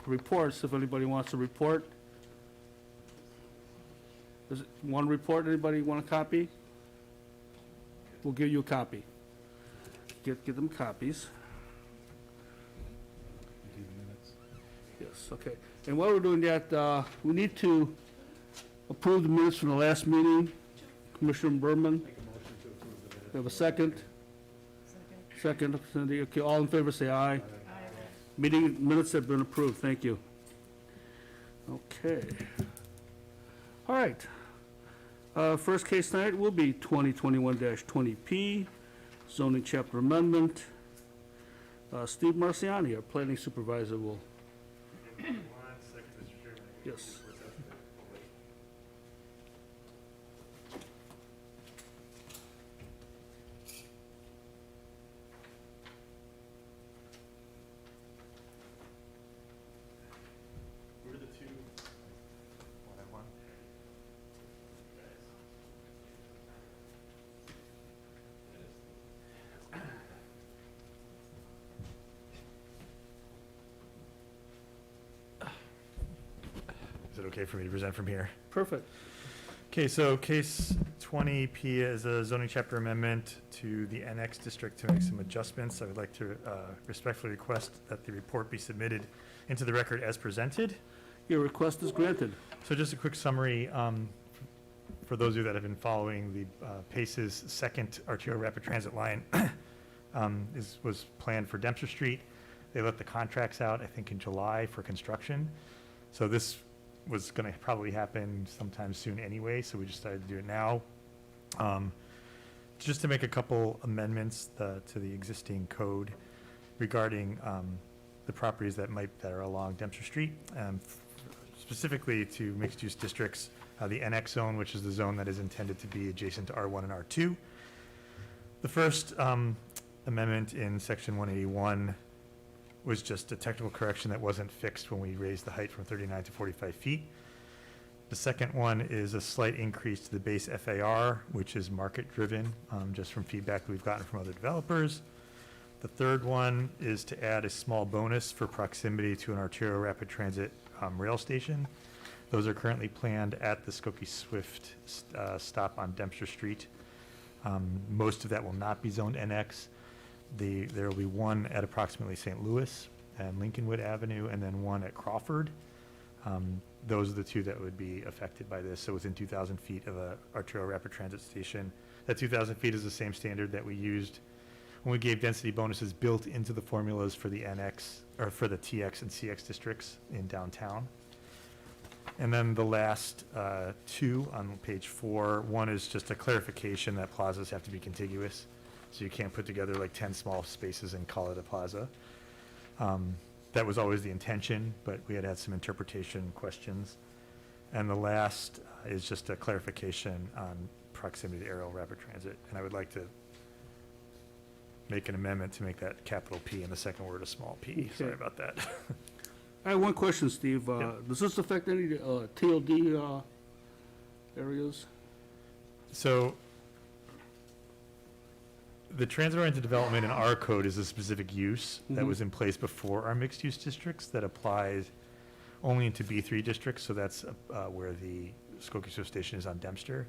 reports, if anybody wants to report. Does it, one report, anybody want a copy? We'll give you a copy. Get them copies. Yes, okay. And while we're doing that, we need to approve the minutes from the last meeting. Commissioner Berman, Make a motion to approve the minutes. we have a second. Second, Cindy. Okay, all in favor, say aye. Meeting minutes have been approved. Thank you. Okay. All right. First case tonight will be 2021-20P, zoning chapter amendment. Steve Marciani, our planning supervisor, will, 1 second, Mr. Chairman. yes. Who are the two? One at one? Is it okay for me to present from here? Perfect. Okay, so case 20P is a zoning chapter amendment to the NX district to make some adjustments. I would like to respectfully request that the report be submitted into the record as presented. Your request is granted. So just a quick summary, for those of you that have been following, the PACE's second arterial rapid transit line was planned for Dempster Street. They let the contracts out, I think, in July for construction. So this was going to probably happen sometime soon anyway, so we just started to do it now. Just to make a couple amendments to the existing code regarding the properties that are along Dempster Street, specifically to mixed-use districts, the NX zone, which is the zone that is intended to be adjacent to R1 and R2. The first amendment in section 181 was just a technical correction that wasn't fixed when we raised the height from 39 to 45 feet. The second one is a slight increase to the base FAR, which is market-driven, just from feedback we've gotten from other developers. The third one is to add a small bonus for proximity to an arterial rapid transit rail station. Those are currently planned at the Skokie Swift stop on Dempster Street. Most of that will not be zoned NX. There will be one at approximately St. Louis and Lincolnwood Avenue, and then one at Crawford. Those are the two that would be affected by this. So within 2,000 feet of a arterial rapid transit station. That 2,000 feet is the same standard that we used when we gave density bonuses built into the formulas for the NX, or for the TX and CX districts in downtown. And then the last two on page 4, one is just a clarification that plazas have to be contiguous. So you can't put together like 10 small spaces and call it a plaza. That was always the intention, but we had some interpretation questions. And the last is just a clarification on proximity to aerial rapid transit. And I would like to make an amendment to make that capital P and the second word a small p. Okay. Sorry about that. I have one question, Steve. Does this affect any TLD areas? So the transit-oriented development in our code is a specific use that was in place before our mixed-use districts that applies only into B3 districts, so that's where the Skokie Swift Station is on Dempster.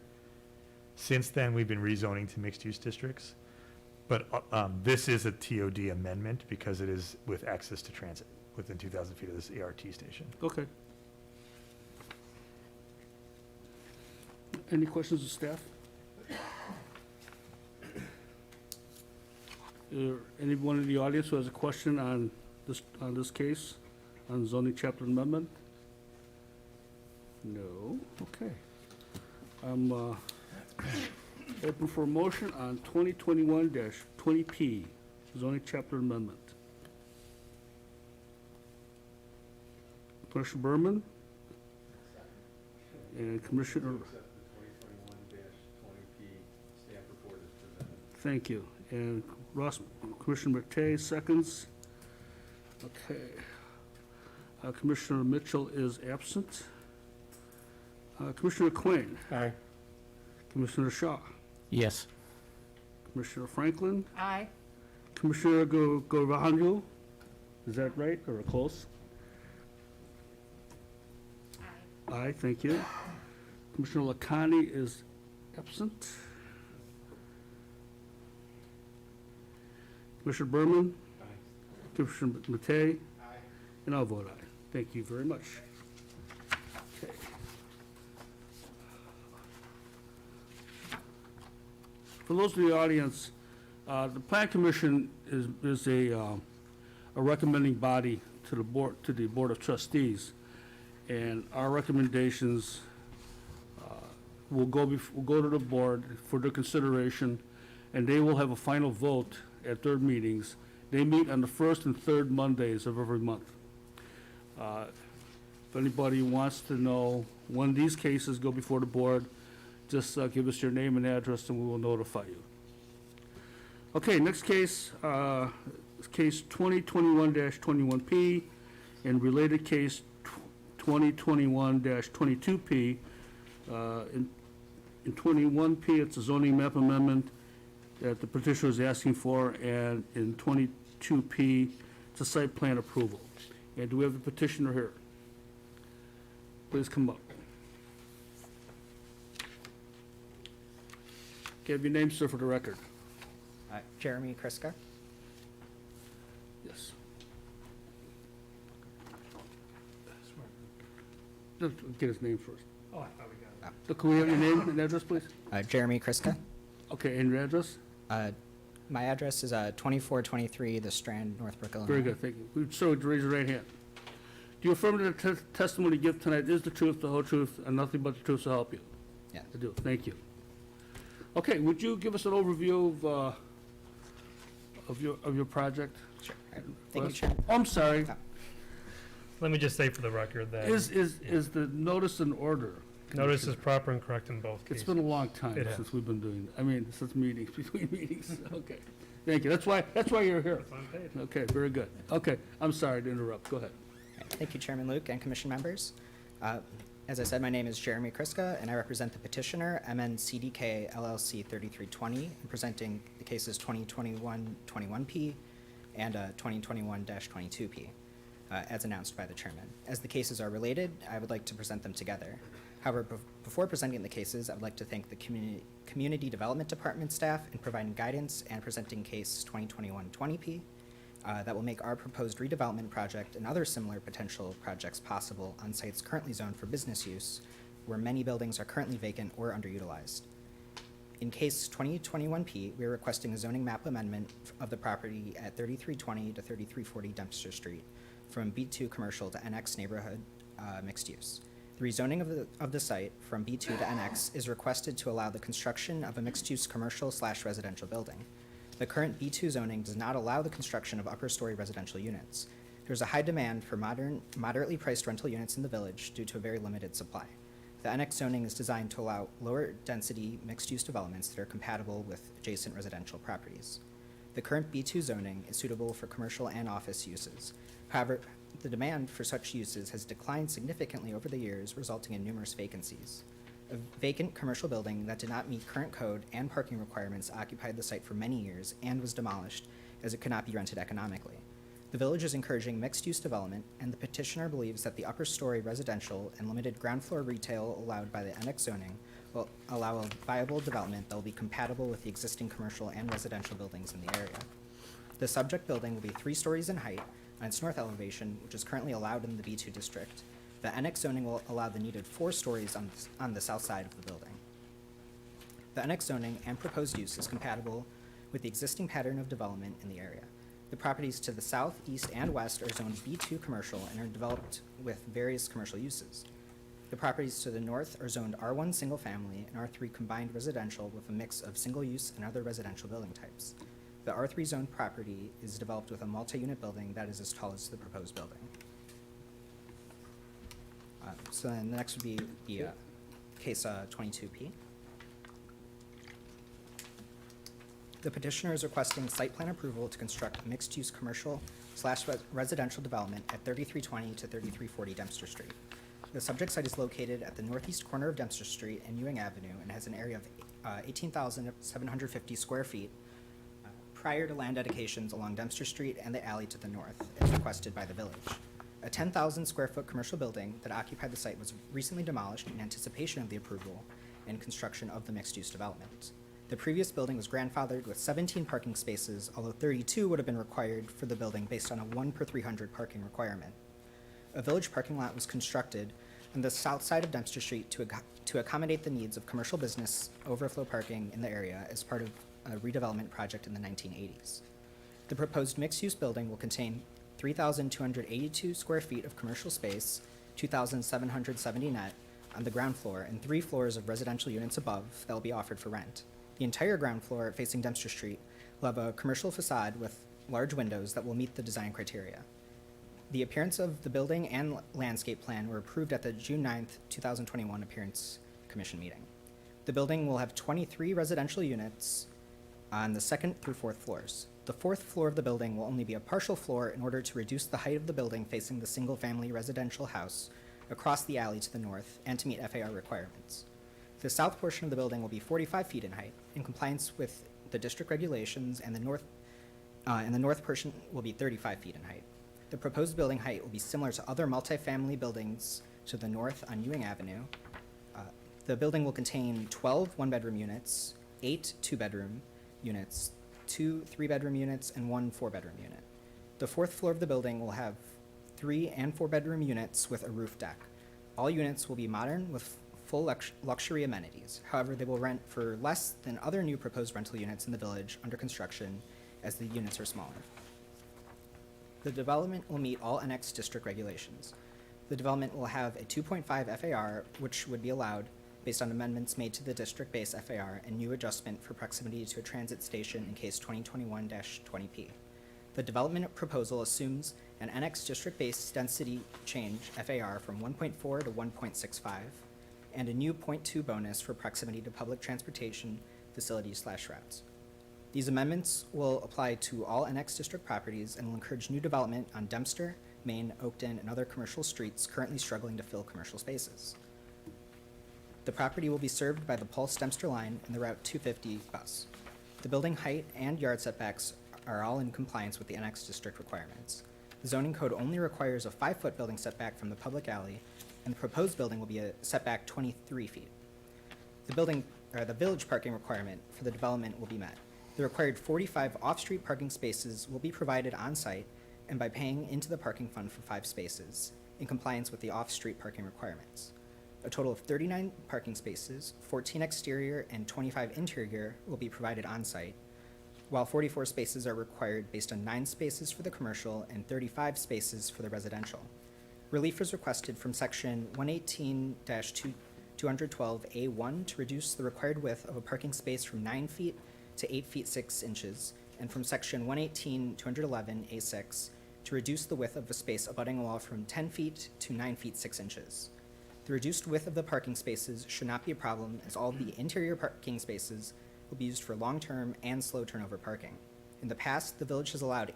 Since then, we've been rezoning to mixed-use districts, but this is a TOD amendment because it is with access to transit within 2,000 feet of this ART station. Okay. Any questions of staff? Anyone in the audience who has a question on this case, on zoning chapter amendment? No? Okay. I'm open for a motion on 2021-20P, zoning chapter amendment. Commissioner Berman? And Commissioner, Accept the 2021-20P staff report is presented. thank you. And Commissioner McTay, seconds. Okay. Commissioner Mitchell is absent. Commissioner Quinn. Aye. Commissioner Shaw. Yes. Commissioner Franklin. Aye. Commissioner Govanjo. Is that right, or close? Aye, thank you. Commissioner Lakani is absent. Commissioner Berman? Aye. Commissioner Matei? Aye. And I'll vote aye. Thank you very much. Okay. For those in the audience, the Plan Commission is a recommending body to the Board of Trustees. And our recommendations will go to the board for their consideration, and they will have a final vote at their meetings. They meet on the first and third Mondays of every month. If anybody wants to know when these cases go before the board, just give us your name and address and we will notify you. Okay, next case, is case 2021-21P and related case 2021-22P. In 21P, it's a zoning map amendment that the petitioner is asking for, and in 22P, it's a site plan approval. And do we have the petitioner here? Please come up. Give your name, sir, for the record. Jeremy Kriska. Yes. Just get his name first. Oh, I thought we got it. Can we have your name and address, please? Jeremy Kriska. Okay, and your address? My address is 2423 The Strand, Northbrook, Illinois. Very good, thank you. Sir, would you raise your right hand? Do you affirm that the testimony you give tonight is the truth, the whole truth, and nothing but the truth to help you? Yes. I do, thank you. Okay, would you give us an overview of your project? Sure. All right. Thank you, Chairman. Oh, I'm sorry. Let me just say for the record that Is the notice in order? notice is proper and correct in both It's cases. been a long time It has. since we've been doing, since meetings, between meetings. Okay, thank you. That's why you're here. That's on page. Okay, very good. Okay, I'm sorry to interrupt. Go ahead. All right. Thank you, Chairman Luke and Commission members. As I said, my name is Jeremy Kriska, and I represent the petitioner, MNCDK LLC 3320, and presenting the cases 2021-21P and 2021-22P, as announced by the chairman. As the cases are related, I would like to present them together. However, before presenting the cases, I would like to thank the Community Development Department staff in providing guidance and presenting case 2021-20P that will make our proposed redevelopment project and other similar potential projects possible on sites currently zoned for business use, where many buildings are currently vacant or underutilized. In case 2021P, we are requesting a zoning map amendment of the property at 3320 to 3340 Dempster Street from B2 commercial to NX neighborhood mixed use. The rezoning of the site from B2 to NX is requested to allow the construction of a mixed-use commercial/residential building. The current B2 zoning does not allow the construction of upper-story residential units. There's a high demand for moderately priced rental units in the village due to a very limited supply. The NX zoning is designed to allow lower-density mixed-use developments that are compatible with adjacent residential properties. The current B2 zoning is suitable for commercial and office uses. However, the demand for such uses has declined significantly over the years, resulting in numerous vacancies. A vacant commercial building that did not meet current code and parking requirements occupied the site for many years and was demolished as it could not be rented economically. The village is encouraging mixed-use development, and the petitioner believes that the upper-story residential and limited ground-floor retail allowed by the NX zoning will allow a viable development that will be compatible with the existing commercial and residential buildings in the area. The subject building will be 3 stories in height on its north elevation, which is currently allowed in the B2 district. The NX zoning will allow the needed 4 stories on the south side of the building. The NX zoning and proposed use is compatible with the existing pattern of development in the area. The properties to the south, east, and west are zoned B2 commercial and are developed with various commercial uses. The properties to the north are zoned R1 single family and R3 combined residential with a mix of single use and other residential building types. The R3 zoned property is developed with a multi-unit building that is as tall as the proposed building. So then the next would be the case 22P. The petitioner is requesting site plan approval to construct a mixed-use commercial/residential development at 3320 to 3340 Dempster Street. The subject site is located at the northeast corner of Dempster Street and Ewing Avenue and has an area of 18,750 square feet prior to land dedications along Dempster Street and the alley to the north, as requested by the village. A 10,000 square foot commercial building that occupied the site was recently demolished in anticipation of the approval and construction of the mixed-use development. The previous building was grandfathered with 17 parking spaces, although 32 would have been required for the building based on a 1 per 300 parking requirement. A village parking lot was constructed on the south side of Dempster Street to accommodate the needs of commercial business overflow parking in the area as part of a redevelopment project in the 1980s. The proposed mixed-use building will contain 3,282 square feet of commercial space, 2,770 net, on the ground floor and 3 floors of residential units above that will be offered for rent. The entire ground floor facing Dempster Street will have a commercial facade with large windows that will meet the design criteria. The appearance of the building and landscape plan were approved at the June 9th, 2021 Appearance Commission meeting. The building will have 23 residential units on the 2nd through 4th floors. The 4th floor of the building will only be a partial floor in order to reduce the height of the building facing the single-family residential house across the alley to the north and to meet FAR requirements. The south portion of the building will be 45 feet in height, in compliance with the district regulations, and the north portion will be 35 feet in height. The proposed building height will be similar to other multifamily buildings to the north on Ewing Avenue. The building will contain 12 one-bedroom units, 8 two-bedroom units, 2 three-bedroom units, and 1 four-bedroom unit. The 4th floor of the building will have 3 and 4-bedroom units with a roof deck. All units will be modern with full luxury amenities. However, they will rent for less than other new proposed rental units in the village under construction, as the units are smaller. The development will meet all annex district regulations. The development will have a 2.5 FAR, which would be allowed based on amendments made to the district-based FAR and new adjustment for proximity to a transit station in case 2021-20P. The development proposal assumes an annex district-based density change FAR from 1.4 to 1.65 and a new 0.2 bonus for proximity to public transportation facilities/routes. These amendments will apply to all annex district properties and will encourage new development on Dempster, Main, Oakton, and other commercial streets currently struggling to fill commercial spaces. The property will be served by the Pulse Dempster line and the Route 250 bus. The building height and yard setbacks are all in compliance with the annex district requirements. The zoning code only requires a 5-foot building setback from the public alley, and the proposed building will be a setback 23 feet. The village parking requirement for the development will be met. The required 45 off-street parking spaces will be provided on-site and by paying into the parking fund for 5 spaces, in compliance with the off-street parking requirements. A total of 39 parking spaces, 14 exterior and 25 interior, will be provided on-site, while 44 spaces are required based on 9 spaces for the commercial and 35 spaces for the residential. Relief is requested from section 118-212A1 to reduce the required width of a parking space from 9 feet to 8 feet 6 inches, and from section 118-211A6 to reduce the width of a space abutting a wall from 10 feet to 9 feet 6 inches. The reduced width of the parking spaces should not be a problem, as all of the interior parking spaces will be used for long-term and slow turnover parking. In the past, the village has allowed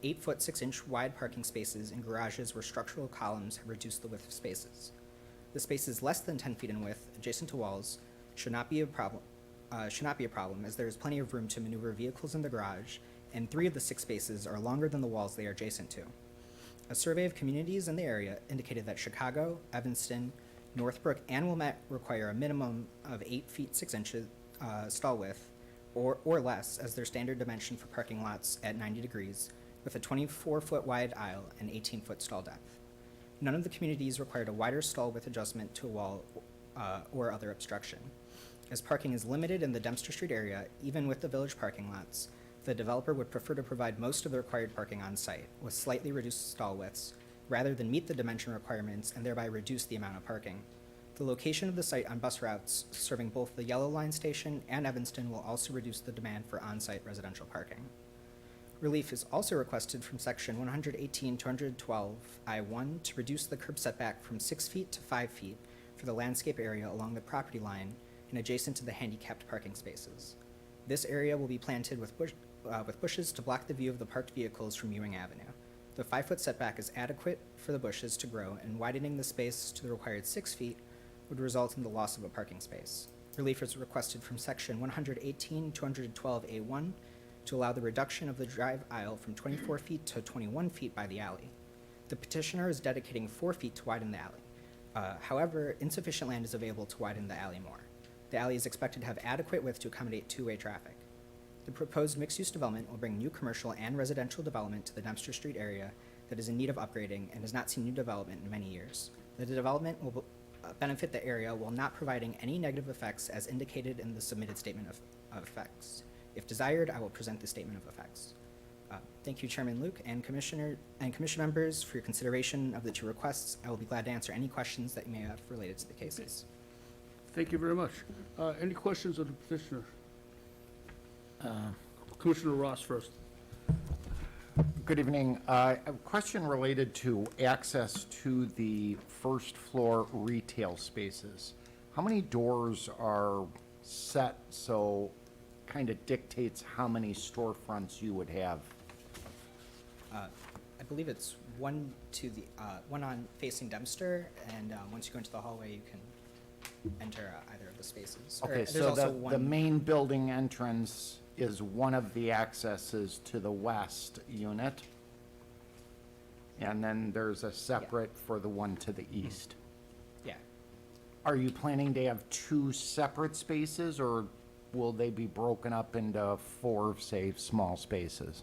8 foot 6 inch wide parking spaces in garages where structural columns have reduced the width of spaces. The spaces less than 10 feet in width, adjacent to walls, should not be a problem, as there is plenty of room to maneuver vehicles in the garage, and 3 of the 6 spaces are longer than the walls they are adjacent to. A survey of communities in the area indicated that Chicago, Evanston, Northbrook, and Wilmette require a minimum of 8 feet 6 inches stall width or less as their standard dimension for parking lots at 90 degrees, with a 24-foot wide aisle and 18-foot stall depth. None of the communities required a wider stall width adjustment to a wall or other obstruction. As parking is limited in the Dempster Street area, even with the village parking lots, the developer would prefer to provide most of the required parking on site with slightly reduced stall widths, rather than meet the dimension requirements and thereby reduce the amount of parking. The location of the site on bus routes serving both the Yellow Line station and Evanston will also reduce the demand for on-site residential parking. Relief is also requested from section 118-212I1 to reduce the curb setback from 6 feet to 5 feet for the landscape area along the property line and adjacent to the handicapped parking spaces. This area will be planted with bushes to block the view of the parked vehicles from Ewing Avenue. The 5-foot setback is adequate for the bushes to grow, and widening the space to the required 6 feet would result in the loss of a parking space. Relief is requested from section 118-212A1 to allow the reduction of the drive aisle from 24 feet to 21 feet by the alley. The petitioner is dedicating 4 feet to widen the alley. However, insufficient land is available to widen the alley more. The alley is expected to have adequate width to accommodate two-way traffic. The proposed mixed-use development will bring new commercial and residential development to the Dempster Street area that is in need of upgrading and has not seen new development in many years. The development will benefit the area while not providing any negative effects as indicated in the submitted statement of effects. If desired, I will present the statement of effects. Thank you, Chairman Luke and Commissioner and Commission members for your consideration of the two requests. I will be glad to answer any questions that you may have related to the cases. Thank you very much. Any questions of the petitioner? Commissioner Ross first. Good evening. A question related to access to the first floor retail spaces. How many doors are set so kind of dictates how many storefronts you would have? I believe it's one to the one on facing Dempster, and once you go into the hallway, you can enter either of the spaces. Or Okay, there's so also the one- main building entrance is one of the accesses to the west unit? And then there's a separate for the one to the east? Yeah. Are you planning to have two separate spaces, or will they be broken up into four, say, small spaces?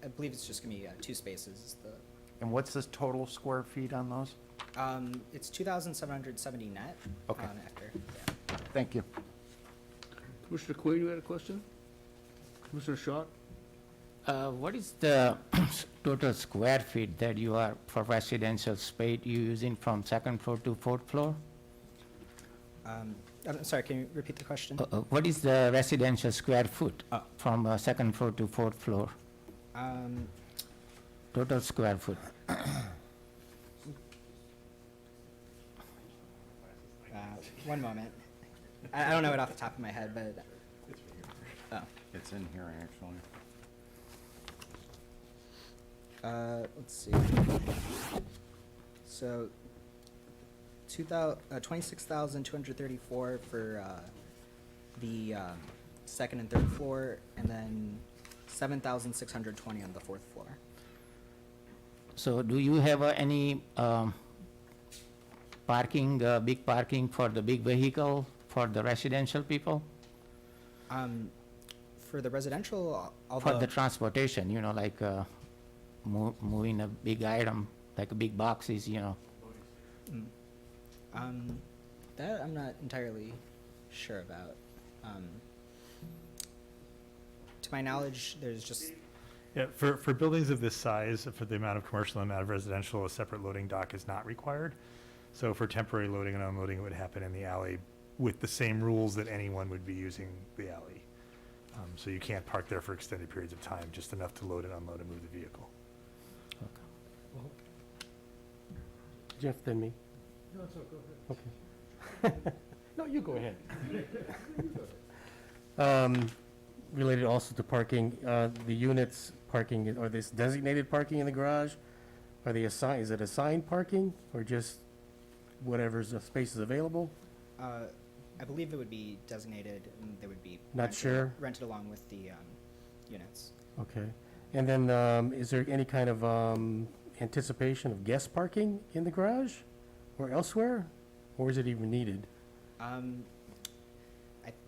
I believe it's just gonna be 2 spaces. And what's the total square feet on those? It's 2,770 net. Okay. After. Yeah. Thank you. Commissioner Quinn, you had a question? Commissioner Schott? What is the total square feet that you are, for residential space, you using from second floor to fourth floor? I'm sorry. Can you repeat the question? What is the residential square foot Oh. from second floor to fourth floor? Total square foot? One moment. I don't know it off the top of my head, but It's in here, actually. let's see. So, 26,234 for the second and third floor, and then 7,620 on the fourth floor. So do you have any parking, big parking for the big vehicle for the residential people? For the residential, For although the transportation, you know, like moving a big item, like big boxes, you know? that I'm not entirely sure about. To my knowledge, there's just Yeah, for buildings of this size, for the amount of commercial and amount of residential, a separate loading dock is not required. So for temporary loading and unloading, it would happen in the alley with the same rules that anyone would be using the alley. So you can't park there for extended periods of time, just enough to load and unload and move the vehicle. Jeff, then me. No, it's okay, go ahead. Okay. No, you go ahead. Related also to parking, the units parking, are this designated parking in the garage? Are they assigned, is it assigned parking or just whatever's the space is available? I believe it would be designated, and they would be Not sure? rented along with the units. Okay. And then, is there any kind of anticipation of guest parking in the garage or elsewhere? Or is it even needed? I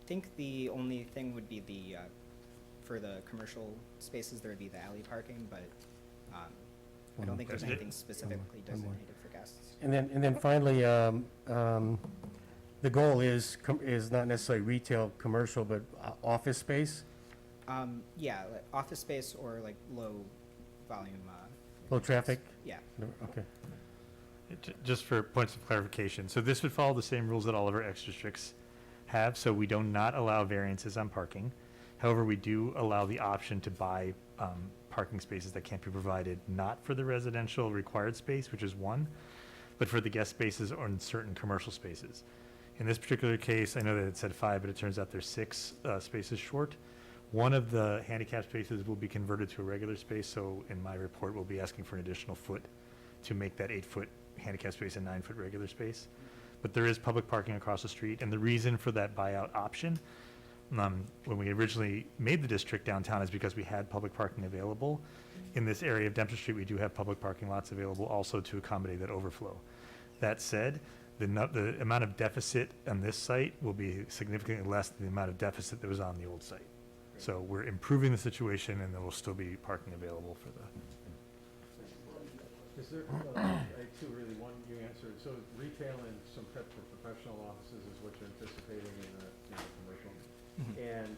think the only thing would be the for the commercial spaces, there would be the alley parking, but I don't think there's That's it. anything specifically One more. designated for guests. And then finally, the goal is not necessarily retail, commercial, but office space, Yeah, like office space or like low volume. low traffic? Yeah. Okay. Just for points of clarification, so this would follow the same rules that all of our extra districts have, so we do not allow variances on parking. However, we do allow the option to buy parking spaces that can't be provided, not for the residential required space, which is 1, but for the guest spaces or in certain commercial spaces. In this particular case, I know that it said 5, but it turns out there's 6 spaces short. One of the handicap spaces will be converted to a regular space, so in my report, we'll be asking for an additional foot to make that 8-foot handicap space a 9-foot regular space. But there is public parking across the street, and the reason for that buyout option when we originally made the district downtown is because we had public parking available. In this area of Dempster Street, we do have public parking lots available also to accommodate that overflow. That said, the amount of deficit on this site will be significantly less than the amount of deficit that was on the old site. So we're improving the situation, and there will still be parking available for the. Is there, I had two really, one you answered, so retail and some for professional offices is what you're anticipating in the commercial? And,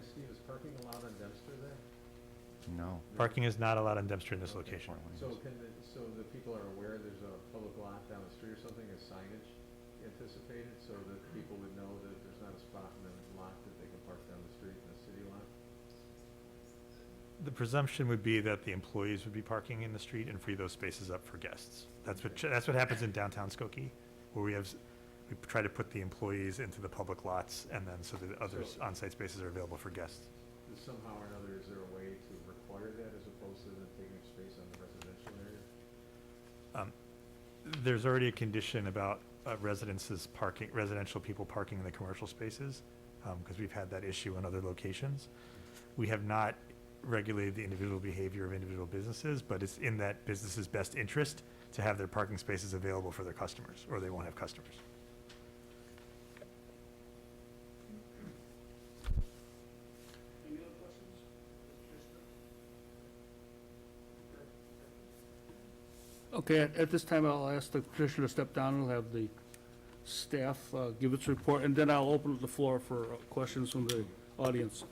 Steve, is parking allowed on Dempster there? No. Parking is not allowed on Dempster in this location. So so the people are aware there's a public lot down the street or something, is signage anticipated, so that people would know that there's not a spot in the lot that they can park down the street in the city lot? The presumption would be that the employees would be parking in the street and free those spaces up for guests. That's what happens in downtown Skokie, where we try to put the employees into the public lots, and then so that other on-site spaces are available for guests. Somehow or another, is there a way to require that as opposed to them taking up space on the residential area? There's already a condition about residential people parking in the commercial spaces, because we've had that issue in other locations. We have not regulated the individual behavior of individual businesses, but it's in that business's best interest to have their parking spaces available for their customers, or they won't have customers. Any other questions? Okay, at this time, I'll ask the petitioner to step down and we'll have the staff give its report, and then I'll open the floor for questions from the audience.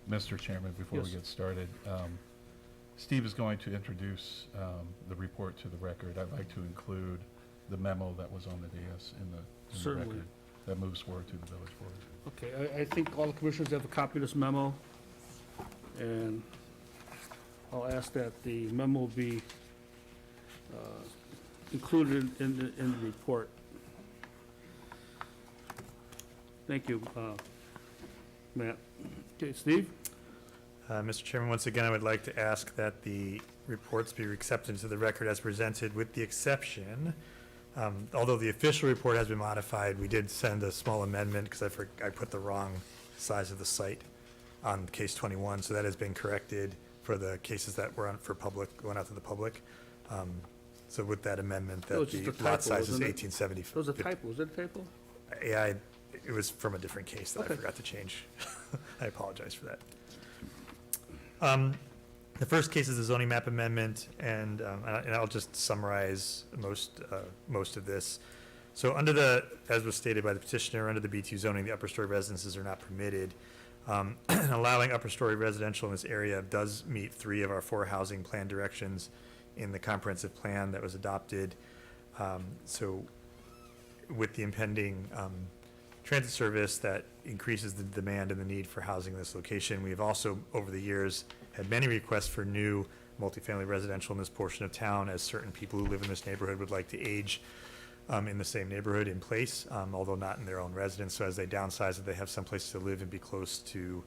Mr. Chairman, before we Yes. get started, Steve is going to introduce the report to the record. I'd like to include the memo that was on the dais in the Certainly. record that moves forward to the village board. Okay, I think all the commissioners have a copy of this memo, and I'll ask that the memo be included in the report. Thank you, Matt. Okay, Steve? Mr. Chairman, once again, I would like to ask that the reports be accepted into the record as presented, with the exception, although the official report has been modified, we did send a small amendment because I put the wrong size of the site on case 21, so that has been corrected for the cases that were going out to the public. So with that amendment, That was that just the a lot typo, size is wasn't it? 1870. That was a typo, was it a typo? Yeah, it was from a different case that I Okay. forgot to change. I apologize for that. The first case is a zoning map amendment, and I'll just summarize most of this. So as was stated by the petitioner, under the B2 zoning, the upper story residences are not permitted. Allowing upper story residential in this area does meet 3 of our 4 housing plan directions in the comprehensive plan that was adopted. So with the impending transit service that increases the demand and the need for housing in this location, we have also, over the years, had many requests for new multifamily residential in this portion of town, as certain people who live in this neighborhood would like to age in the same neighborhood in place, although not in their own residence. So as they downsize, that they have someplace to live and be close to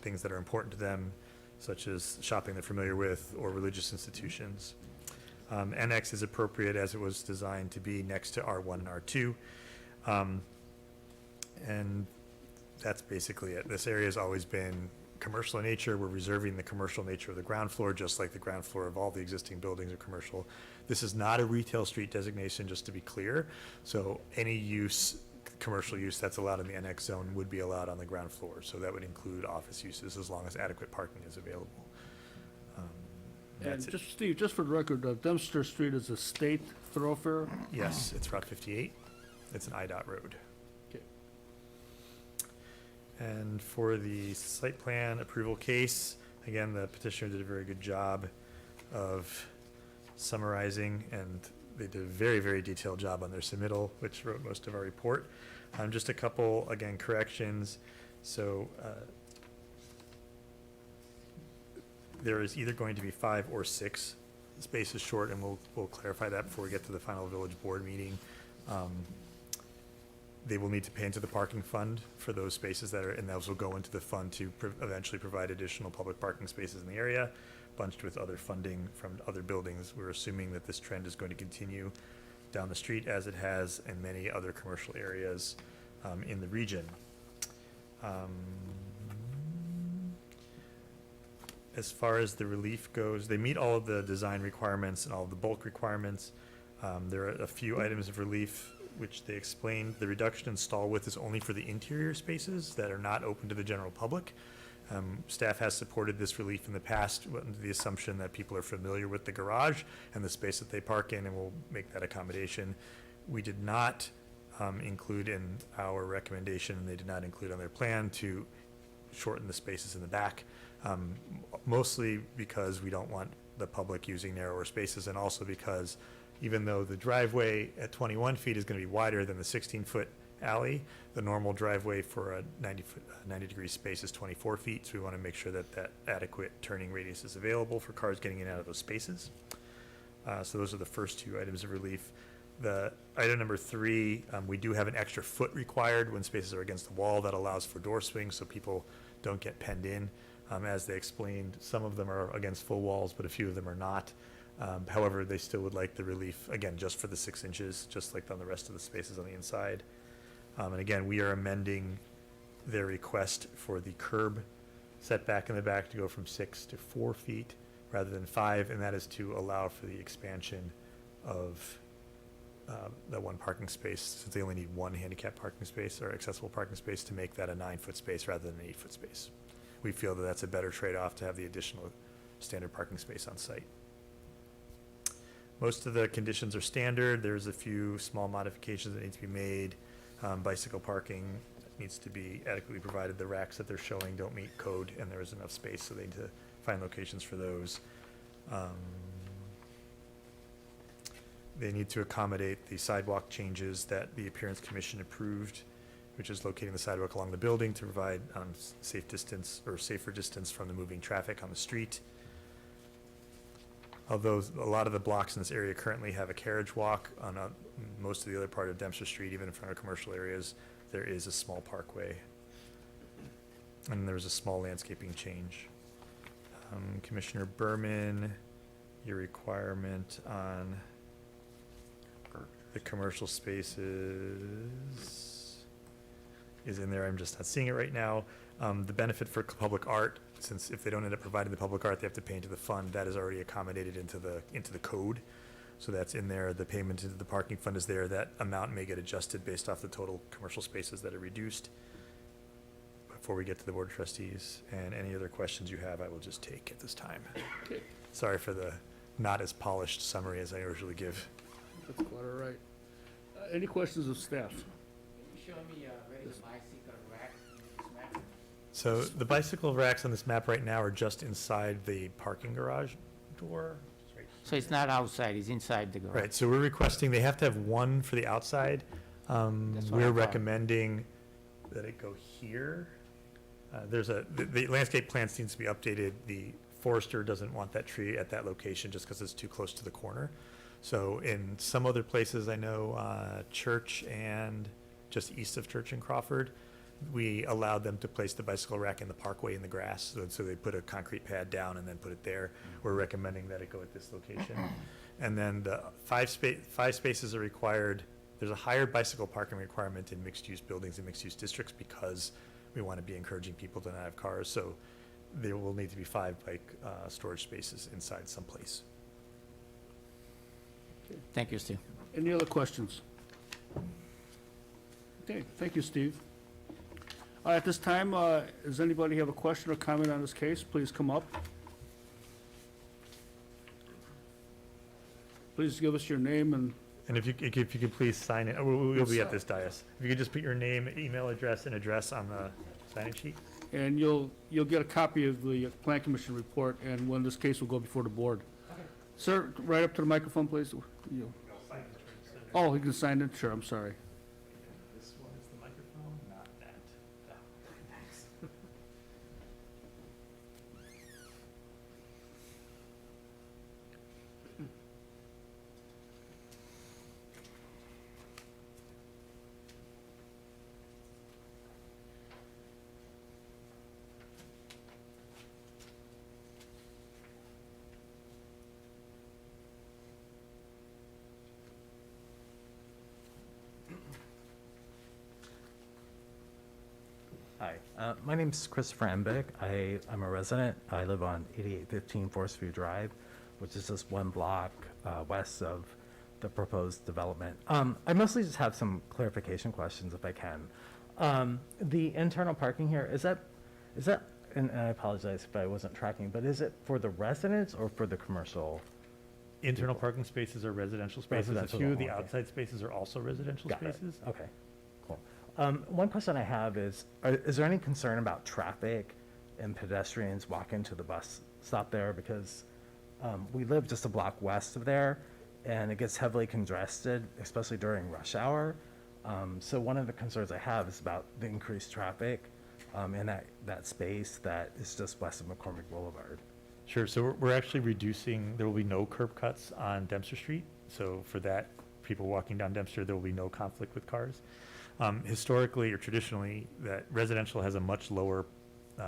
things that are important to them, such as shopping they're familiar with or religious institutions. NX is appropriate as it was designed to be next to R1 and R2. And that's basically it. This area has always been commercial in nature. We're reserving the commercial nature of the ground floor, just like the ground floor of all the existing buildings are commercial. This is not a retail street designation, just to be clear. So any use, commercial use that's allowed in the NX zone would be allowed on the ground floor. So that would include office uses as long as adequate parking is available. And That's it. just, Steve, just for the record, Dempster Street is a state thoroughfare? Yes, it's Route 58. It's an IDOT road. Okay. And for the site plan approval case, again, the petitioner did a very good job of summarizing, and they did a very, very detailed job on their submittal, which wrote most of our report. Just a couple, again, corrections. So there is either going to be 5 or 6 spaces short, and we'll clarify that before we get to the final village board meeting. They will need to pay into the parking fund for those spaces and those will go into the fund to eventually provide additional public parking spaces in the area, bunched with other funding from other buildings. We're assuming that this trend is going to continue down the street, as it has in many other commercial areas in the region. As far as the relief goes, they meet all of the design requirements and all of the bulk requirements. There are a few items of relief which they explained. The reduction in stall width is only for the interior spaces that are not open to the general public. Staff has supported this relief in the past under the assumption that people are familiar with the garage and the space that they park in, and will make that accommodation. We did not include in our recommendation, and they did not include on their plan, to shorten the spaces in the back, mostly because we don't want the public using narrower spaces, and also because even though the driveway at 21 feet is going to be wider than the 16-foot alley, the normal driveway for a 90-degree space is 24 feet, so we want to make sure that that adequate turning radius is available for cars getting in and out of those spaces. So those are the first two items of relief. The item number 3, we do have an extra foot required when spaces are against the wall. That allows for door swings so people don't get penned in. As they explained, some of them are against full walls, but a few of them are not. However, they still would like the relief, again, just for the 6 inches, just like on the rest of the spaces on the inside. And again, we are amending their request for the curb setback in the back to go from 6 to 4 feet rather than 5, and that is to allow for the expansion of that one parking space, since they only need one handicap parking space or accessible parking space, to make that a 9-foot space rather than an 8-foot space. We feel that that's a better trade-off to have the additional standard parking space on site. Most of the conditions are standard. There's a few small modifications that need to be made. Bicycle parking needs to be adequately provided. The racks that they're showing don't meet code, and there is enough space, so they need to find locations for those. They need to accommodate the sidewalk changes that the Appearance Commission approved, which is locating the sidewalk along the building to provide safe distance or safer distance from the moving traffic on the street. Although a lot of the blocks in this area currently have a carriage walk on most of the other part of Dempster Street, even in front of commercial areas, there is a small parkway. And there's a small landscaping change. Commissioner Berman, your requirement on the commercial spaces is in there. I'm just not seeing it right now. The benefit for public art, since if they don't end up providing the public art, they have to pay into the fund. That is already accommodated into the code. So that's in there. The payment into the parking fund is there. That amount may get adjusted based off the total commercial spaces that are reduced. Before we get to the board of trustees, and any other questions you have, I will just take at this time. Okay. Sorry for the not as polished summary as I usually give. That's quite all right. Any questions of staff? Show me where is the bicycle rack in this map? So the bicycle racks on this map right now are just inside the parking garage door. So it's not outside, it's inside the garage. Right, so we're requesting, they have to have one for the outside. That's what I We're thought. recommending that it go here. The landscape plans needs to be updated. The forester doesn't want that tree at that location just because it's too close to the corner. So in some other places, I know Church and just east of Church and Crawford, we allowed them to place the bicycle rack in the parkway in the grass. So they put a concrete pad down and then put it there. We're recommending that it go at this location. And then the five spaces are required. There's a higher bicycle parking requirement in mixed-use buildings and mixed-use districts because we want to be encouraging people to not have cars. So there will need to be 5 bike storage spaces inside someplace. Thank you, Steve. Any other questions? Okay, thank you, Steve. All right, at this time, does anybody have a question or comment on this case? Please come up. Please give us your name and, And if you could please sign it, we'll be at this dais. If you could just put your name, email address, and address on the sign-in sheet. and you'll get a copy of the Plan Commission report, and when this case will go before the board. Sir, right up to the microphone, please. Oh, he can sign it? Sure, I'm sorry. This one is the microphone, not that. Hi, my name's Christopher Embick. I'm a resident. I live on 8815 Forest View Drive, which is just one block west of the proposed development. I mostly just have some clarification questions if I can. The internal parking here, is that, and I apologize if I wasn't tracking, but is it for the residents or for the commercial? Internal parking spaces are residential spaces. A Residential, few of the okay. outside spaces are also residential Got it. spaces. Okay, cool. One question I have is there any concern about traffic and pedestrians walking to the bus stop there? Because we live just a block west of there, and it gets heavily congested, especially during rush hour. So one of the concerns I have is about the increased traffic in that space that is just west of McCormick Boulevard. Sure, so we're actually reducing, there will be no curb cuts on Dempster Street. So for that, people walking down Dempster, there will be no conflict with cars. Historically or traditionally, that residential has a much lower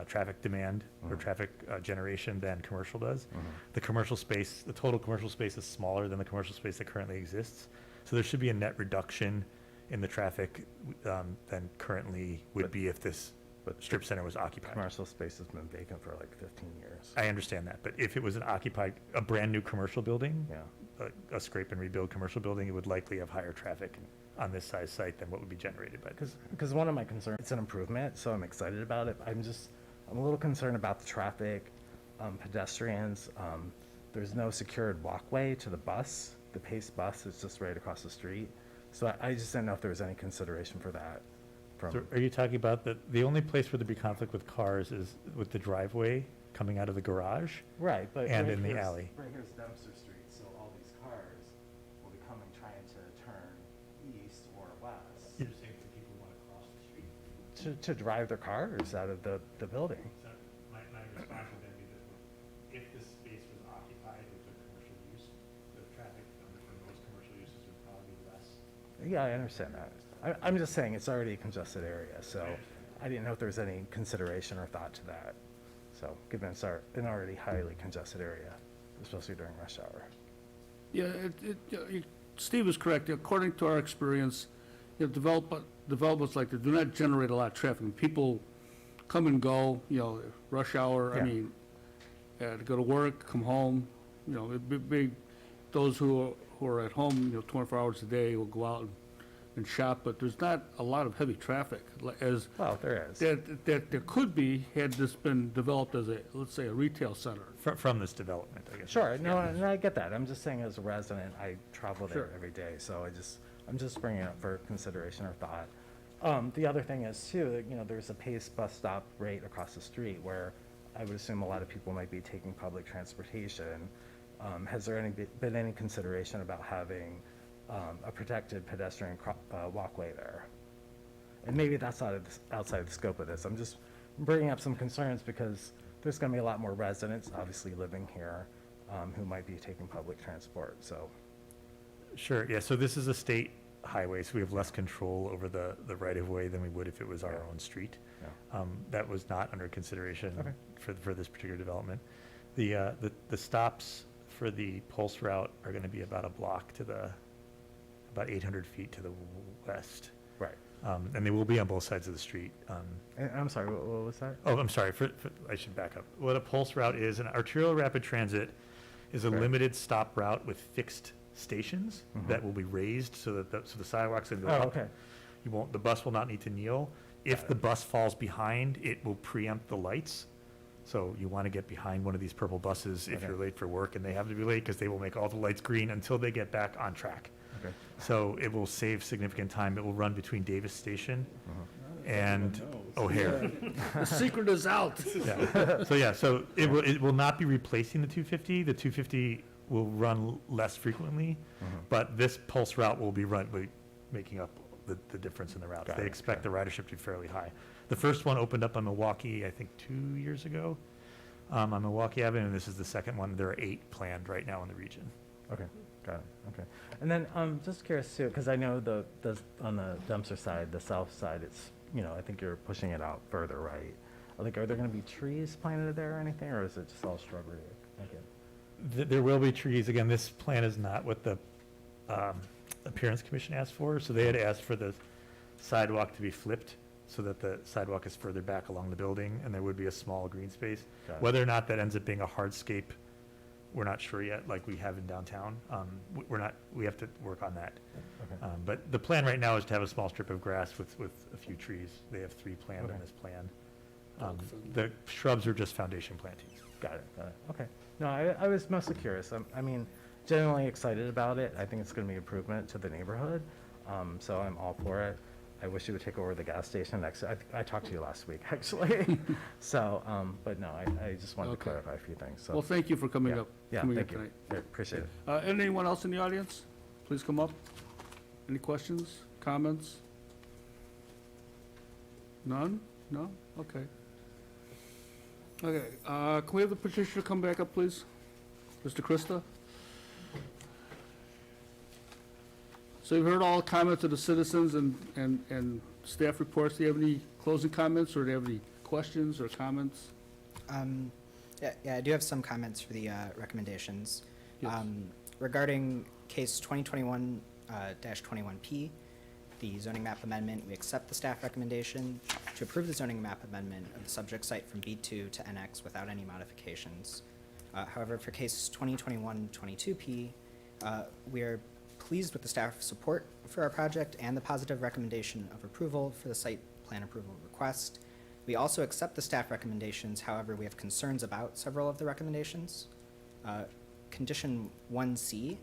traffic demand or traffic generation than commercial does. The commercial space, the total commercial space is smaller than the commercial space that currently exists. So there should be a net reduction in the traffic than currently would be if this strip center was occupied. Commercial space has been vacant for like 15 years. I understand that, but if it was an occupied, a brand-new commercial building, Yeah. a scrape and rebuild commercial building, it would likely have higher traffic on this size site than what would be generated by this. Because one of my concerns, it's an improvement, so I'm excited about it. I'm a little concerned about the traffic, pedestrians. There's no secured walkway to the bus. The Pace bus is just right across the street. So I just didn't know if there was any consideration for that. So are you talking about the only place where there'd be conflict with cars is with the driveway coming out of the garage? Right, but. And right in the here's- alley. Right here's Dempster Street, so all these cars will be coming, trying to turn east or west. You're saying that people want to cross the street? To drive their cars out of the building. So my response would then be that if this space was occupied with a commercial use, the traffic from those commercial uses would probably be less. Yeah, I understand that. I'm just saying it's already a congested area, so I didn't know if there was any consideration or thought to that. So, given it's an already highly congested area, especially during rush hour. Yeah, Steve is correct. According to our experience, developments like this do not generate a lot of traffic. People come and go, rush hour, Yeah. to go to work, come home, those who are at home, 24 hours a day will go out and shop, but there's not a lot of heavy traffic as Well, there is. that there could be had this been developed as let's say, a retail center. From this development, I guess. Sure, no, and I get that. I'm just saying as a resident, I travel there Sure. every day, so I'm just bringing it up for consideration or thought. The other thing is too, that, there's a Pace bus stop right across the street where I would assume a lot of people might be taking public transportation. Has there been any consideration about having a protected pedestrian walkway there? And maybe that's outside the scope of this. I'm just bringing up some concerns because there's going to be a lot more residents, obviously, living here who might be taking public transport, so. Sure, yeah, so this is a state highway, so we have less control over the right-of-way than we would if it was our own street. Yeah. That was not under consideration Okay. for this particular development. The stops for the Pulse route are gonna be about a block about 800 feet to the west. Right. And they will be on both sides of the street. And I'm sorry, what was that? Oh, I'm sorry, I should back up. What a Pulse route is, an arterial rapid transit is a Right. limited stop route with fixed stations that will be raised so that the sidewalks will go Oh, up. okay. The bus will not need to kneel. If the bus falls behind, it will preempt the lights. So you want to get behind one of these purple buses if Okay. you're late for work, and they have to be late because they will make all the lights green until they get back on track. Okay. So it will save significant time. It will run between Davis Station and O'Hare. The secret is out. Yeah. So it will not be replacing the 250. The 250 will run less frequently, but this Pulse route will be making up the difference in the routes. Got They it, expect the ridership to be fairly high. The first one opened up on Milwaukee, I think 2 years ago, on Milwaukee Avenue, and this is the second one. There are 8 planned right now in the region. Okay, got it, okay. And then, just curious too, because I know on the Dempster side, the south side, it's, I think you're pushing it out further, right? Are there gonna be trees planted there or anything, or is it just all shrubbery? Okay. There will be trees. Again, this plan is not what the Appearance Commission asked for, so they had asked for the sidewalk to be flipped so that the sidewalk is further back along the building, and there would be a small green space. Got it. Whether or not that ends up being a hardscape, we're not sure yet, like we have in downtown. We have to work on that. Okay. But the plan right now is to have a small strip of grass with a few trees. They have 3 planned on Okay. this plan. Dog-friendly. The shrubs are just foundation plantings. Got it, okay. No, I was mostly curious. I mean, generally excited about it. I think it's gonna be improvement to the neighborhood, so I'm all for it. I wish you would take over the gas station next, I talked to you last week, actually. So, but no, I just wanted to Okay. clarify a few things, so. Well, thank you for coming Yeah. up. Yeah, coming thank up you. tonight. Yeah, appreciate it. Anyone else in the audience? Please come up. Any questions, comments? None? No? Okay. Okay, can we have the petitioner come back up, please? Mr. Krista? So you've heard all the comments of the citizens and staff reports. Do you have any closing comments, or do you have any questions or comments? Yeah, I do have some comments for the recommendations. Yes. Regarding case 2021-21P, the zoning map amendment, we accept the staff recommendation to approve the zoning map amendment of the subject site from B2 to NX without any modifications. However, for case 2021-22P, we are pleased with the staff support for our project and the positive recommendation of approval for the site plan approval request. We also accept the staff recommendations, however, we have concerns about several of the recommendations. Condition 1C,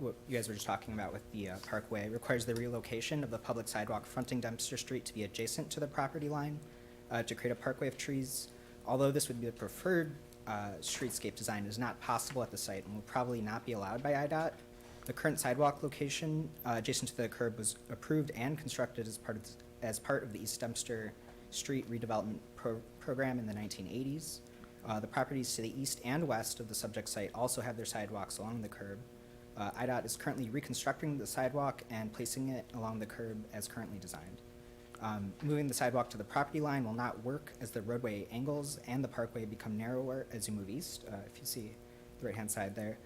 what you guys were just talking about with the parkway, requires the relocation of the public sidewalk fronting Dempster Street to be adjacent to the property line to create a parkway of trees. Although this would be the preferred streetscape design, it is not possible at the site and will probably not be allowed by IDOT. The current sidewalk location adjacent to the curb was approved and constructed as part of the East Dempster Street redevelopment program in the 1980s. The properties to the east and west of the subject site also have their sidewalks along the curb. IDOT is currently reconstructing the sidewalk and placing it along the curb as currently designed. Moving the sidewalk to the property line will not work as the roadway angles and the parkway become narrower as you move east, if you see the right-hand side there.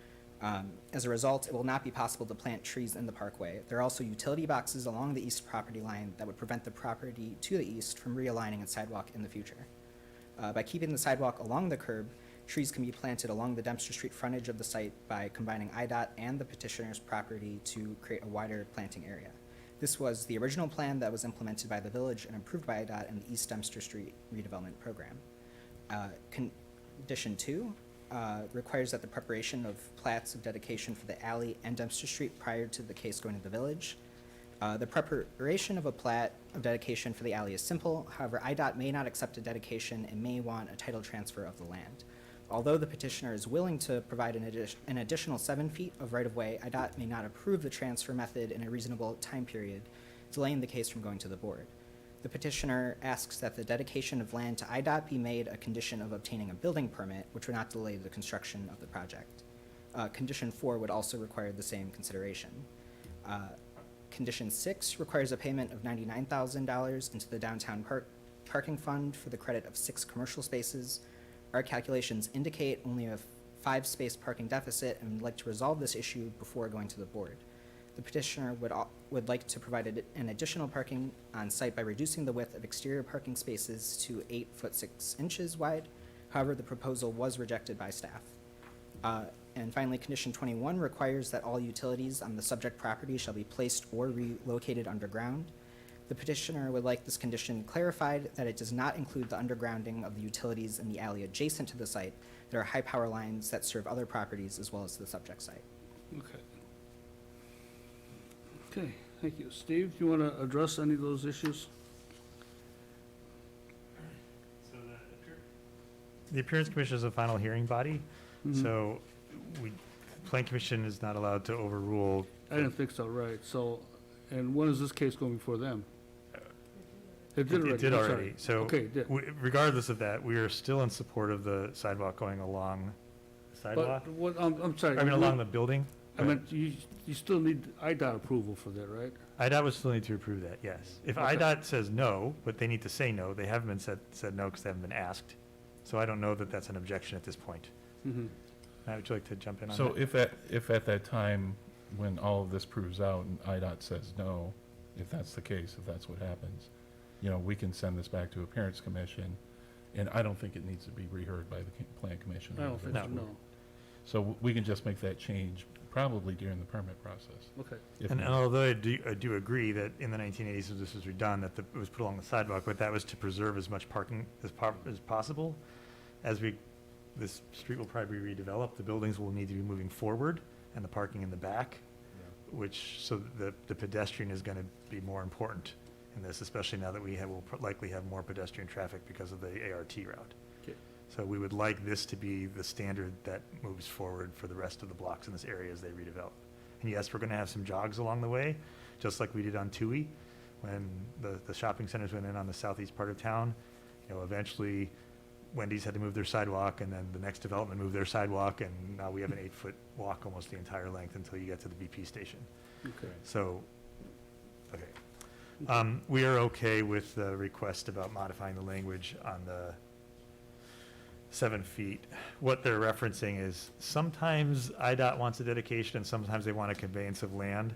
As a result, it will not be possible to plant trees in the parkway. There are also utility boxes along the east property line that would prevent the property to the east from realigning its sidewalk in the future. By keeping the sidewalk along the curb, trees can be planted along the Dempster Street frontage of the site by combining IDOT and the petitioner's property to create a wider planting area. This was the original plan that was implemented by the village and approved by IDOT in the East Dempster Street redevelopment program. Condition 2 requires that the preparation of plats of dedication for the alley and Dempster Street prior to the case going to the village. The preparation of a plat of dedication for the alley is simple. However, IDOT may not accept a dedication and may want a title transfer of the land. Although the petitioner is willing to provide an additional 7 feet of right-of-way, IDOT may not approve the transfer method in a reasonable time period, delaying the case from going to the board. The petitioner asks that the dedication of land to IDOT be made a condition of obtaining a building permit, which would not delay the construction of the project. Condition 4 would also require the same consideration. Condition 6 requires a payment of $99,000 into the downtown parking fund for the credit of 6 commercial spaces. Our calculations indicate only a 5-space parking deficit and would like to resolve this issue before going to the board. The petitioner would like to provide an additional parking on site by reducing the width of exterior parking spaces to 8 foot 6 inches wide. However, the proposal was rejected by staff. And finally, condition 21 requires that all utilities on the subject property shall be placed or relocated underground. The petitioner would like this condition clarified that it does not include the undergrounding of the utilities in the alley adjacent to the site. There are high power lines that serve other properties as well as the subject site. Okay. Okay, thank you. Steve, do you want to address any of those issues? The Appearance Commission is a final hearing body, Mhm. so Plan Commission is not allowed to overrule. I didn't think so, right. So, and when is this case going before them? It did already. It did I'm sorry. already. So Okay, it did. regardless of that, we are still in support of the sidewalk going along the sidewalk. But what, I'm sorry. I mean, along the building. I meant, you still need IDOT approval for that, right? IDOT would still need to approve that, yes. If Okay. IDOT says no, but they need to say no, they haven't been said no because they haven't been asked. So I don't know that that's an objection at this point. Mm-hmm. Matt, would you like to jump in on So that? if at that time, when all of this proves out and IDOT says no, if that's the case, if that's what happens, you know, we can send this back to Appearance Commission, and I don't think it needs to be reheard by the Plan Commission. I don't think so, no. So we can just make that change probably during the permit process. Okay. if And needed. although I do agree that in the 1980s, when this was redone, that it was put along the sidewalk, but that was to preserve as much parking as possible. As this street will probably be redeveloped, the buildings will need to be moving forward and the parking in the back, so the pedestrian is going to be more important in this, especially now that will likely have more pedestrian traffic because of the ART route. Okay. So we would like this to be the standard that moves forward for the rest of the blocks in this area as they redevelop. And yes, we're going to have some jogs along the way, just like we did on Tui, when the shopping centers went in on the southeast part of town. You know, eventually Wendy's had to move their sidewalk, and then the next development moved their sidewalk, and now we have an 8-foot walk almost the entire length until you get to the BP station. Okay. So, okay. We are okay with the request about modifying the language on the 7 feet. What they're referencing is sometimes IDOT wants a dedication and sometimes they want a conveyance of land.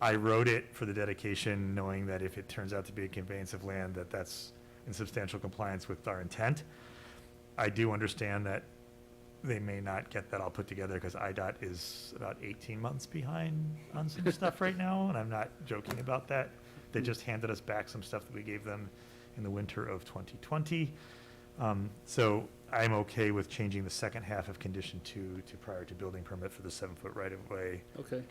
I wrote it for the dedication knowing that if it turns out to be a conveyance of land, that's in substantial compliance with our intent. I do understand that they may not get that all put together because IDOT is about 18 months behind on some stuff right now, and I'm not joking about that. They just handed us back some stuff that we gave them in the winter of 2020. So I'm okay with changing the second half of condition 2 to prior to building permit for the 7-foot right-of-way. Okay.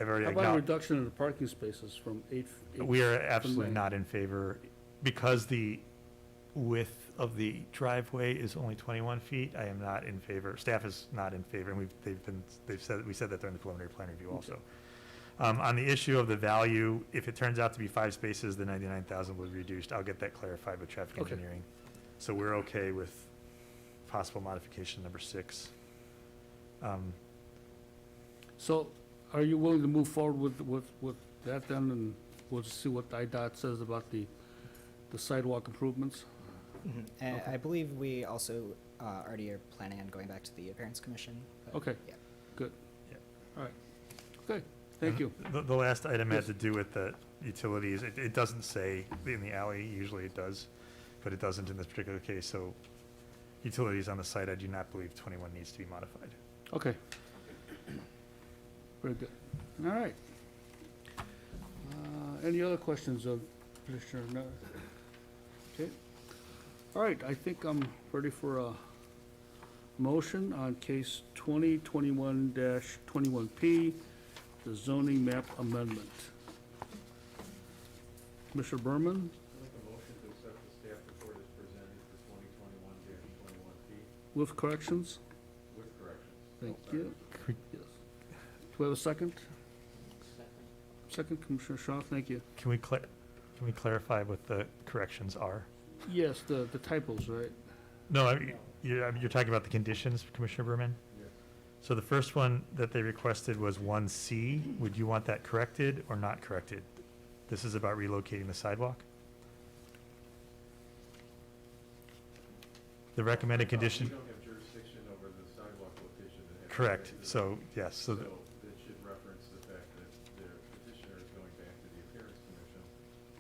I've already How about a acknowledged, reduction in the parking spaces from 8? we are absolutely lane. not in favor, because the width of the driveway is only 21 feet. I am not in favor, staff is not in favor, and we said that during the preliminary plan review also. On the issue of the value, if it turns out to be 5 spaces, the 99,000 will be reduced. I'll get that clarified with traffic Okay. engineering. So we're okay with possible modification number 6. So are you willing to move forward with that then, and we'll just see what IDOT says about the sidewalk improvements? And Okay. I believe we also already are planning on going back to the Appearance Commission. but- Okay. Yeah. Good. Yeah. All right. Okay, thank you. The last item Yes. had to do with the utilities. It doesn't say in the alley, usually it does, but it doesn't in this particular case. So utilities on the site, I do not believe 21 needs to be modified. Okay. Very good. All right. Any other questions of Commissioner? No? Okay. All right, I think I'm ready for a motion on case 2021-21P, the zoning map amendment. Commissioner Berman, I'd like a motion to accept the staff report as presented for 2021-21P with corrections? with corrections. Thank Oh, sorry. you. Yes. Do we have a second? Second, Commissioner Shaw, thank you. Can we clarify what the corrections are? Yes, the typos, right? No, you're talking about the conditions, Commissioner Berman? Yes. So the first one that they requested was 1C. Would you want that corrected or not corrected? This is about relocating the sidewalk. The recommended condition, We don't have jurisdiction over the sidewalk location. that has to correct. go to the- So, yes, So that should reference the fact that the petitioner is going back to the Appearance Commission,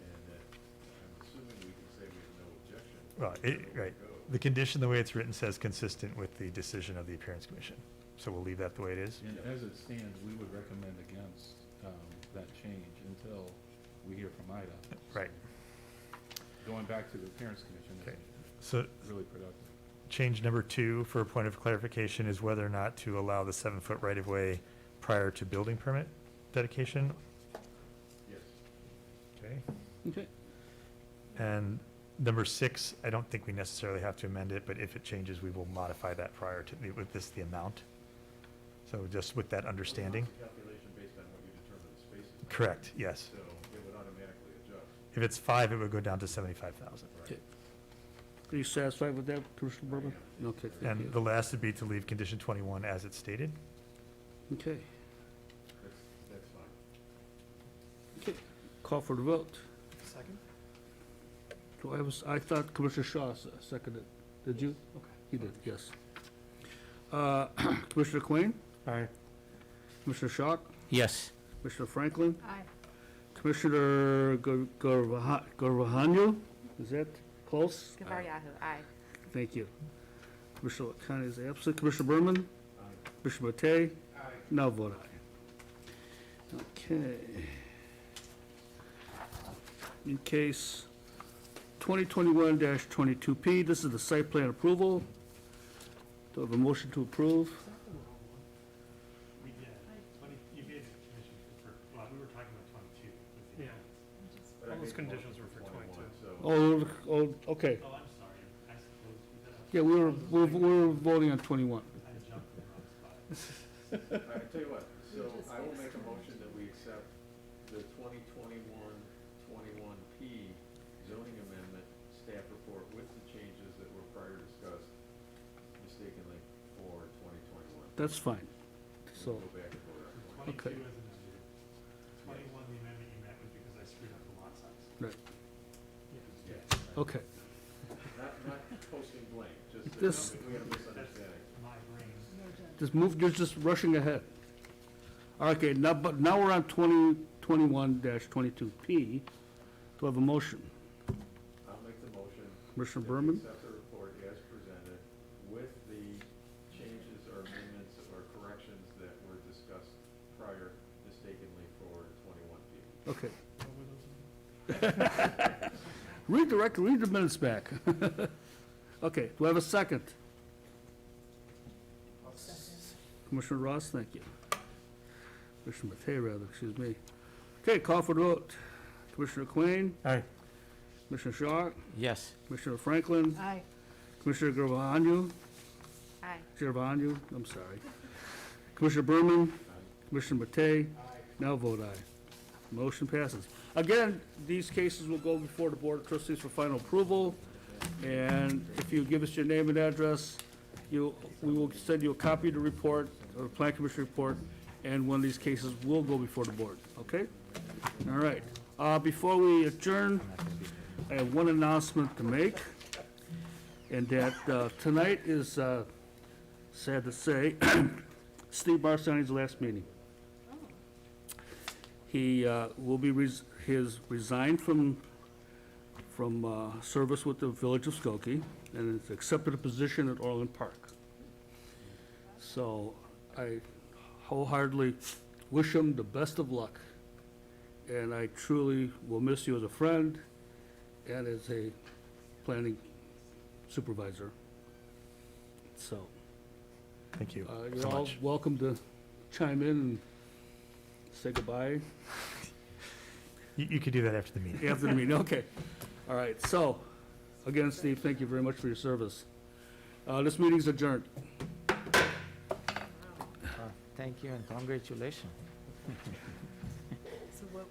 and that I'm assuming we can say we have no objection. well, right. The condition, the way it's written, says consistent with the decision of the Appearance Commission. So we'll leave that the way it is. And as it stands, we would recommend against that change until we hear from IDOT. Right. Going back to the Appearance Commission Okay. is So really productive. change number 2, for a point of clarification, is whether or not to allow the 7-foot right-of-way prior to building permit dedication. Yes. Okay. Okay. And number 6, I don't think we necessarily have to amend it, but if it changes, we will modify that prior to, with this, the amount. So just with that understanding. It's a calculation based on what you determine the spaces. are. Correct, yes. So it would automatically adjust. If it's 5, it would go down to 75,000. Okay. Are you satisfied with that, Commissioner Berman? Okay, thank And you. the last would be to leave condition 21 as it's stated. Okay, That's fine. okay. Call for the vote. Second? Do I have, I thought Commissioner Shaw seconded. Did you? Okay. He did, yes. Commissioner Quinn? Aye. Commissioner Shaw? Yes. Commissioner Franklin? Aye. Commissioner Garvahanu, is that close? Gavaryahu, aye. Thank you. Commissioner Khan is absent. Commissioner Berman? Commissioner Matei? Now vote aye. Okay. In case 2021-22P, this is the site plan approval. Do I have a motion to approve? We did. You gave the commission well, we were talking about 22. Yeah. But I All those made the conditions motion were for 21, 22. so Okay. Oh, I'm sorry. I suppose we did. Yeah, we were voting on 21. I jumped in the wrong spot. I tell you what, so I will make a motion that we accept the 2021-21P zoning amendment staff report with the changes that were prior discussed mistakenly for 2021. That's fine. So, We'll go back and vote on 20. okay. 22 as amended. 21, the amendment you meant was because I screwed up the lot size. Yeah. Okay. Not posting blame, just This- that we had a misunderstanding. My brain. Just move, you're just rushing ahead. Okay, but now we're on 2021-22P. Do I have a motion? I'll make the motion. Commissioner that we Berman? accept the report as presented with the changes or amendments or corrections that were discussed prior mistakenly for 21P. Okay. Read the minutes back. Okay, do I have a second? Commissioner Ross, thank you. Commissioner Matei, rather, excuse me. Okay, call for the vote. Commissioner Quinn, Aye. Commissioner Shaw, Yes. Commissioner Franklin, Aye. Commissioner Garvahanu, Aye. Gervanu, I'm sorry. Commissioner Berman, Commissioner Matei, now vote aye. Motion passes. Again, these cases will go before the Board of Trustees for final approval, and if you give us your name and address, we will send you a copy of the report, or the Plan Commission report, and one of these cases will go before the board, okay? All right. Before we adjourn, I have one announcement to make, and that tonight is, sad to say, Steve Barsani's last meeting. He will be, his resigned from service with the Village of Skokie, and has accepted a position at Orland Park. So I wholeheartedly wish him the best of luck, and I truly will miss you as a friend and as a planning supervisor. So, Thank you you're so all much. welcome to chime in and say goodbye You could do that after the meeting. after the meeting, okay. All right, so, again, Steve, thank you very much for your service. This meeting's adjourned. Thank you and congratulations. So what,